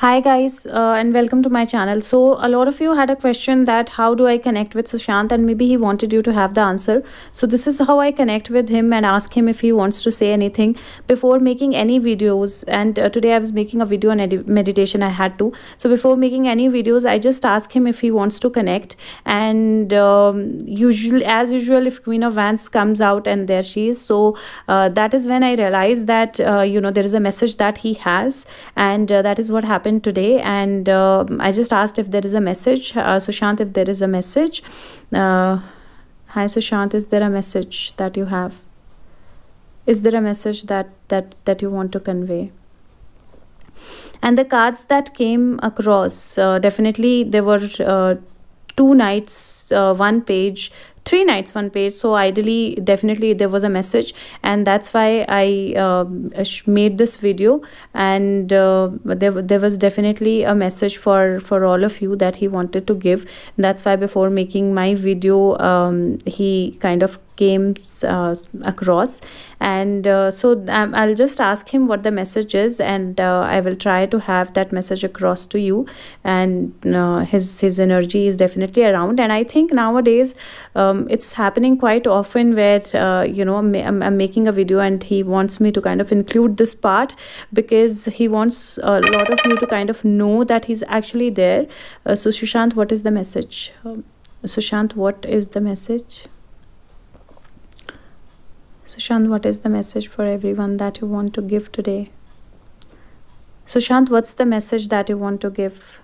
Hi guys, and welcome to my channel. So a lot of you had a question that how do I connect with Sushant, and maybe he wanted you to have the answer. So this is how I connect with him and ask him if he wants to say anything before making any videos. And today I was making a video on meditation. I had to. So before making any videos, I just ask him if he wants to connect. And usually, as usual, if Queen of Wands comes out and there she is, so that is when I realized that there is a message that he has, and that is what happened today. And I just asked if there is a message. Sushant, if there is a message. Hi Sushant, is there a message that you have? Is there a message that you want to convey? And the cards that came across, definitely there were 2 nights, 1 page, 3 nights, 1 page. So ideally, definitely there was a message, and that's why I made this video. And there was definitely a message for all of you that he wanted to give. That's why before making my video, he kind of came across. And so I'll just ask him what the message is, and I will try to have that message across to you. And his energy is definitely around, and I think nowadays it's happening quite often where I'm making a video and he wants me to kind of include this part, because he wants a lot of you to kind of know that he's actually there. So Sushant, what is the message? Sushant, what is the message? Sushant, what is the message for everyone that you want to give today? Sushant, what's the message that you want to give?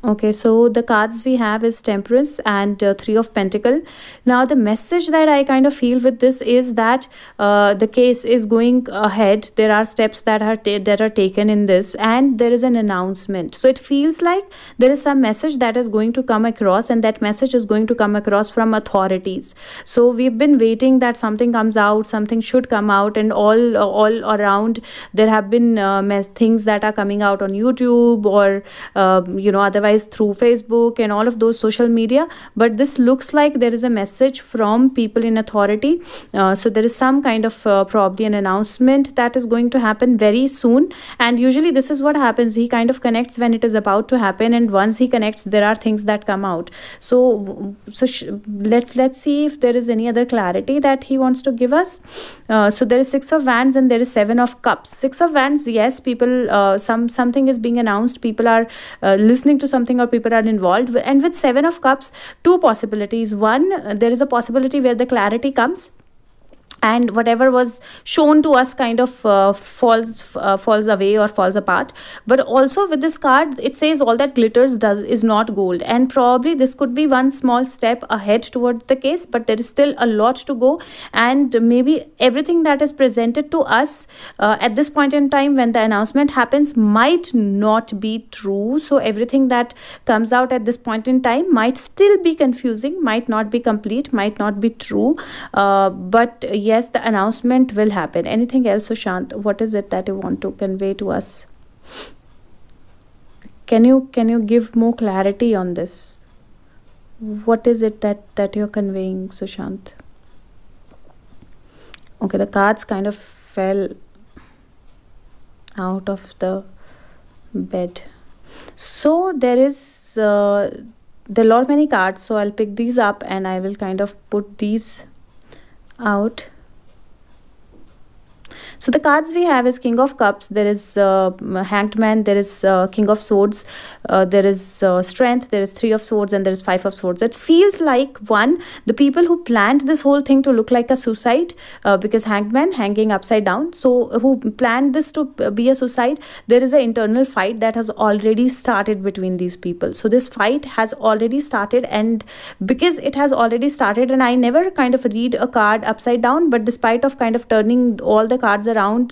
Okay, so the cards we have is Temperance and 3 of Pentacles. Now the message that I kind of feel with this is that the case is going ahead. There are steps that are taken in this, and there is an announcement. So it feels like there is some message that is going to come across, and that message is going to come across from authorities. So we've been waiting that something comes out, something should come out, and all around there have been things that are coming out on YouTube or otherwise through Facebook and all of those social media. But this looks like there is a message from people in authority. So there is some kind of probably an announcement that is going to happen very soon. And usually this is what happens. He kind of connects when it is about to happen, and once he connects, there are things that come out. So let's see if there is any other clarity that he wants to give us. So there is 6 of Wands and there is 7 of Cups. 6 of Wands, yes, people, something is being announced. People are listening to something, or people are involved. And with 7 of Cups, 2 possibilities. One, there is a possibility where the clarity comes, and whatever was shown to us kind of falls away or falls apart. But also with this card, it says all that glitters is not gold, and probably this could be one small step ahead towards the case, but there is still a lot to go. And maybe everything that is presented to us at this point in time when the announcement happens might not be true. So everything that comes out at this point in time might still be confusing, might not be complete, might not be true, but yes, the announcement will happen. Anything else, Sushant? What is it that you want to convey to us? Can you give more clarity on this? What is it that you're conveying, Sushant? Okay, the cards kind of fell out of the bed. So there is there are a lot many cards, so I'll pick these up and I will kind of put these out. So the cards we have is King of Cups, there is Hanged Man, there is King of Swords, there is Strength, there is 3 of Swords, and there is 5 of Swords. It feels like, one, the people who planned this whole thing to look like a suicide, because Hanged Man, hanging upside down, so who planned this to be a suicide, there is an internal fight that has already started between these people. So this fight has already started, and because it has already started, and I never kind of read a card upside down, but despite of kind of turning all the cards around,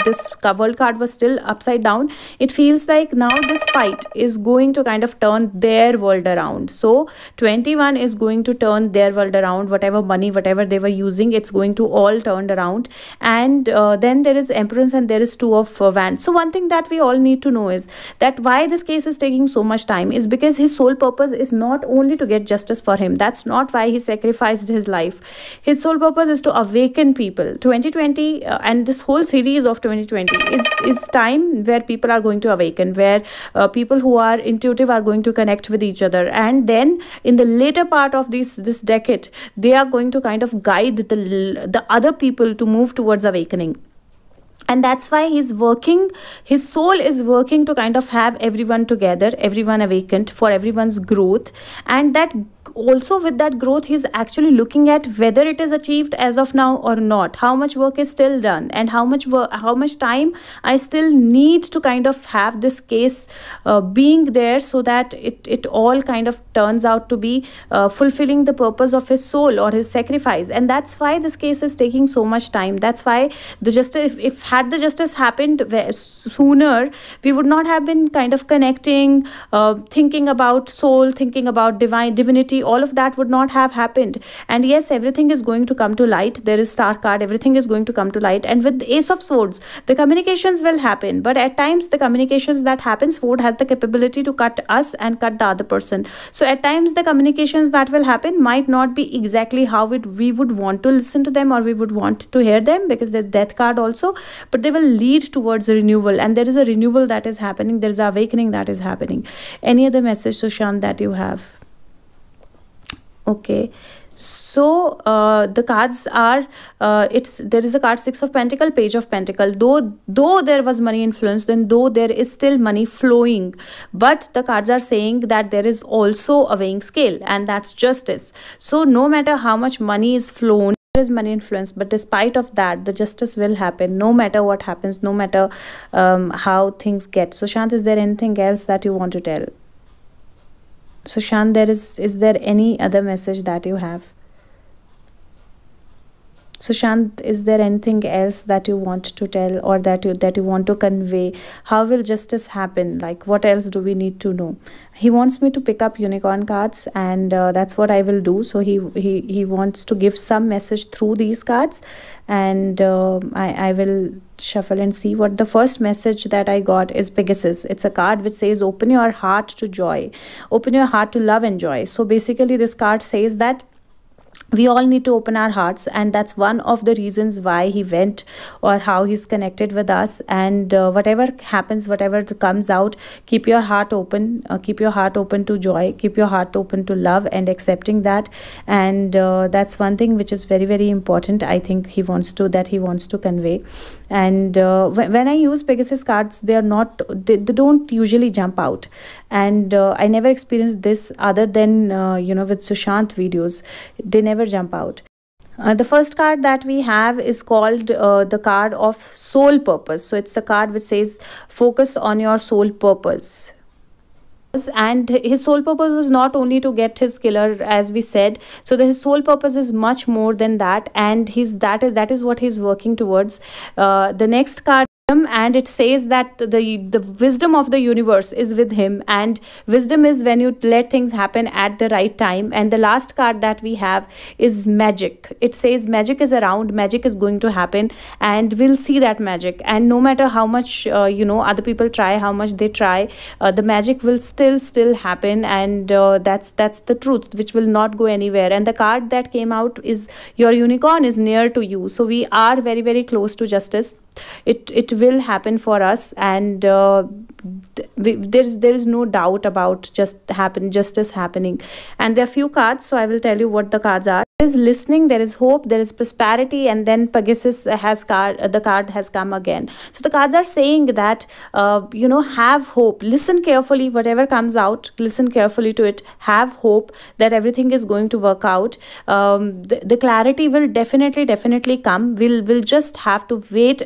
this world card was still upside down. It feels like now this fight is going to kind of turn their world around. So 21 is going to turn their world around. Whatever money, whatever they were using, it's going to all turn around. And then there is Empress and there is 2 of Wands. So one thing that we all need to know is that why this case is taking so much time is because his sole purpose is not only to get justice for him. That's not why he sacrificed his life. His sole purpose is to awaken people. 2020 and this whole series of 2020 is time where people are going to awaken, where people who are intuitive are going to connect with each other, and then in the later part of this decade, they are going to kind of guide the other people to move towards awakening. And that's why his soul is working to kind of have everyone together, everyone awakened, for everyone's growth. And that also, with that growth, he's actually looking at whether it is achieved as of now or not, how much work is still done, and how much time I still need to kind of have this case being there, so that it all kind of turns out to be fulfilling the purpose of his soul or his sacrifice. And that's why this case is taking so much time. That's why the justice, if had the justice happened sooner, we would not have been kind of connecting, thinking about soul, thinking about divinity. All of that would not have happened. And yes, everything is going to come to light. There is star card, everything is going to come to light. And with the Ace of Swords, the communications will happen, but at times the communications that happen, sword has the capability to cut us and cut the other person. So at times the communications that will happen might not be exactly how we would want to listen to them, or we would want to hear them, because there's death card also, but they will lead towards a renewal. And there is a renewal that is happening, there is an awakening that is happening. Any other message, Sushant, that you have? Okay, so the cards are there is a card Six of Pentacle, Page of Pentacle. Though there was money influence, then though there is still money flowing, but the cards are saying that there is also a weighing scale, and that's justice. So no matter how much money is flown, there is money influence, but despite of that, the justice will happen, no matter what happens, no matter how things get. So Shant, is there anything else that you want to tell? So Shant, is there any other message that you have? So Shant, is there anything else that you want to tell, or that you want to convey? How will justice happen? Like, what else do we need to know? He wants me to pick up unicorn cards, and that's what I will do. So he wants to give some message through these cards, and I will shuffle and see what the first message that I got is. Pegasus. It's a card which says open your heart to joy, open your heart to love and joy. So basically this card says that we all need to open our hearts, and that's one of the reasons why he went, or how he's connected with us. And whatever happens, whatever comes out, keep your heart open, keep your heart open to joy, keep your heart open to love and accepting that. And that's one thing which is very, very important, I think he wants to convey. And when I use Pegasus cards, they don't usually jump out, and I never experienced this other than with Sushant videos. They never jump out. The first card that we have is called the card of soul purpose. So it's a card which says focus on your soul purpose. And his sole purpose was not only to get his killer, as we said. So his sole purpose is much more than that, and that is what he's working towards. The next card, and it says that the wisdom of the universe is with him, and wisdom is when you let things happen at the right time. And the last card that we have is magic. It says magic is around, magic is going to happen, and we'll see that magic. And no matter how much other people try, how much they try, the magic will still happen. And that's the truth, which will not go anywhere. And the card that came out is your unicorn is near to you. So we are very, very close to justice. It will happen for us, and there is no doubt about justice happening. And there are few cards, so I will tell you what the cards are. There is listening, there is hope, there is prosperity, and then Pegasus the card has come again. So the cards are saying that have hope, listen carefully, whatever comes out, listen carefully to it, have hope that everything is going to work out. The clarity will definitely come. We'll just have to wait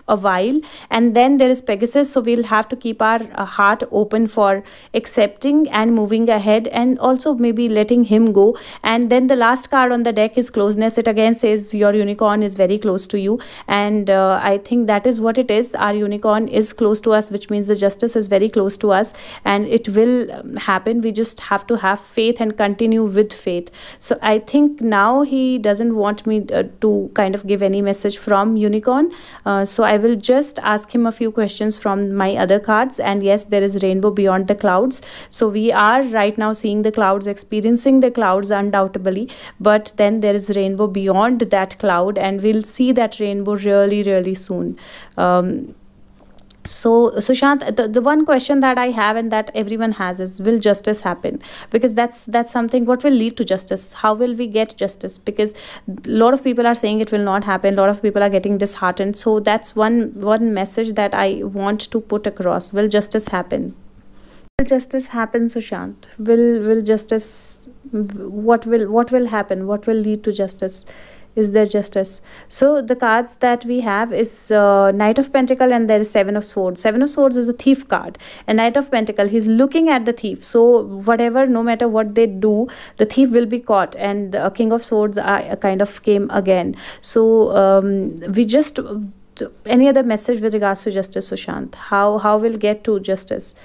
a while. And then there is Pegasus, so we'll have to keep our heart open for accepting and moving ahead, and also maybe letting him go. And then the last card on the deck is closeness. It again says your unicorn is very close to you, and I think that is what it is. Our unicorn is close to us, which means the justice is very close to us, and it will happen. We just have to have faith and continue with faith. So I think now he doesn't want me to kind of give any message from unicorn, so I will just ask him a few questions from my other cards. And yes, there is rainbow beyond the clouds. So we are right now seeing the clouds, experiencing the clouds undoubtedly, but then there is rainbow beyond that cloud, and we'll see that rainbow really, really soon. So Sushant, the one question that I have and that everyone has is, will justice happen? Because that's something, what will lead to justice? How will we get justice? Because a lot of people are saying it will not happen, a lot of people are getting disheartened. So that's one message that I want to put across. Will justice happen? Will justice happen, Sushant? Will justice, what will happen? What will lead to justice? Is there justice? So the cards that we have is Knight of Pentacle, and there is Seven of Swords. Seven of Swords is a thief card, and Knight of Pentacle, he's looking at the thief. So whatever, no matter what they do, the thief will be caught. And the King of Swords kind of came again. So we just, any other message with regards to justice, Sushant? How we'll get to justice?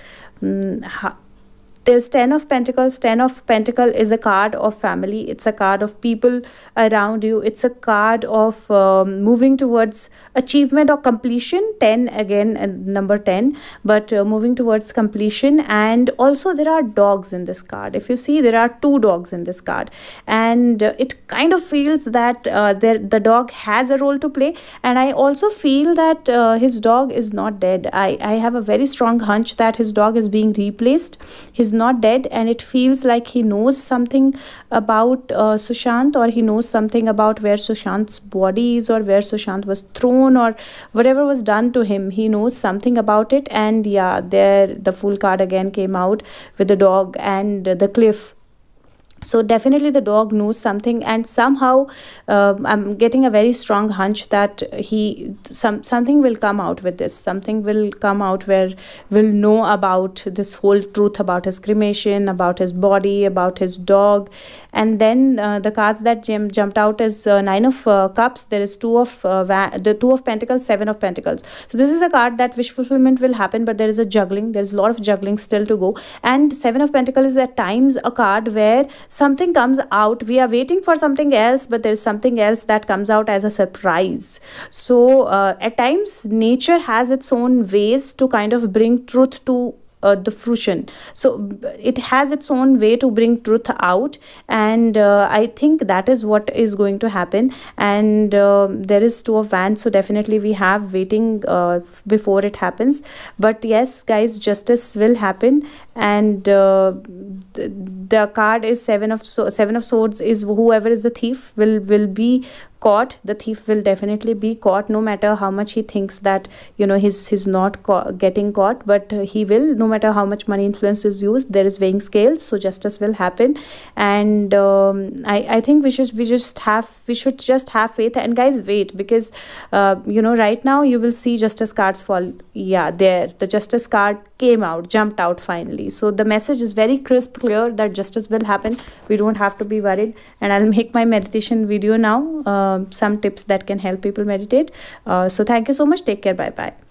There's Ten of Pentacles. Ten of Pentacle is a card of family. It's a card of people around you. It's a card of moving towards achievement or completion. 10 again, number 10, but moving towards completion. And also there are dogs in this card. If you see, there are two dogs in this card, and it kind of feels that the dog has a role to play. And I also feel that his dog is not dead. I have a very strong hunch that his dog is being replaced. He's not dead, and it feels like he knows something about Sushant, or he knows something about where Sushant's body is, or where Sushant was thrown, or whatever was done to him. He knows something about it. And yeah, there the Fool card again came out with the dog and the cliff. So definitely the dog knows something, and somehow I'm getting a very strong hunch that something will come out with this. Something will come out where we'll know about this whole truth about his cremation, about his body, about his dog. And then the cards that jumped out is Nine of Cups. There is Two of Pentacles, Seven of Pentacles. So this is a card that wish fulfillment will happen, but there is a juggling. There's a lot of juggling still to go. And Seven of Pentacles is at times a card where something comes out. We are waiting for something else, but there's something else that comes out as a surprise. So at times nature has its own ways to kind of bring truth to the fruition. So it has its own way to bring truth out, and I think that is what is going to happen. And there is Two of Wands, so definitely we have waiting before it happens. But yes guys, justice will happen. And the card is Seven of Swords is whoever is the thief will be caught. The thief will definitely be caught, no matter how much he thinks that, you know, he's not getting caught, but he will. No matter how much money influence is used, there is weighing scales, so justice will happen. And I think we should just have faith. And guys, wait, because you know, right now you will see justice cards fall. Yeah, there the justice card came out, jumped out finally. So the message is very crisp, clear, that justice will happen. We don't have to be worried. And I'll make my meditation video now, some tips that can help people meditate. So thank you so much. Take care. Bye bye.